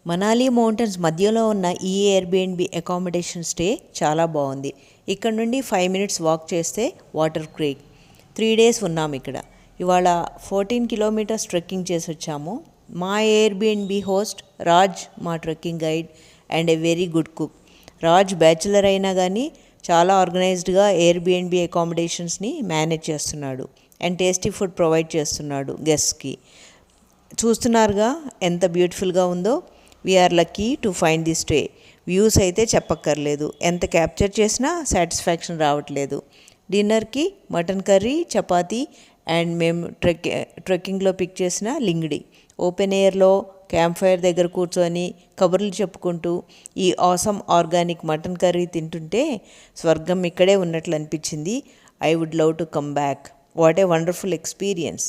Manali mountains మధ్యలో ఉన్న ఈ ఎయిర్బిఎన్బి అకామిడేషన్ స్టే చాలా బాగుంది. ఇక్కడ నుండి 5 minutes వాక్ చేస్తే వాటర్ క్రీక్. 3 days ఉన్నాం ఇక్కడ. ఇవాళ 14 kilometers ట్రెక్కింగ్ చేసి వచ్చాము. మా ఎయిర్బిఎన్బి హోస్ట్ రాజ్ మా trekking guide and a very good cook. Raj bachelor అయినా కానీ చాలా ఆర్గనైజ్డ్గా ఎయిర్బిఎన్బి అకామిడేషన్స్ని మేనేజ్ చేస్తున్నాడు అండ్ టేస్టీ ఫుడ్ ప్రొవైడ్ చేస్తున్నాడు గెస్ట్కి. చూస్తున్నారుగా ఎంత బ్యూటిఫుల్గా ఉందో. We are lucky to find the stay. Views అయితే చెప్పక్కర్లేదు, ఎంత క్యాప్చర్ చేసినా సాటిస్ఫాక్షన్ రావట్లేదు. డిన్నర్కి మటన్ కర్రీ, చపాతీ అండ్ మేము ట్రెక్కింగ్లో పిక్ చేసిన లింగిడి. ఓపెన్ ఎయిర్లో క్యాంప్ ఫైర్ దగ్గర కూర్చొని కబుర్లు చెప్పుకుంటూ ఈ ఆసమ్ ఆర్గానిక్ మటన్ కర్రీ తింటుంటే స్వర్గం ఇక్కడే ఉన్నట్లు అనిపించింది. I would love to come back. What a wonderful experience.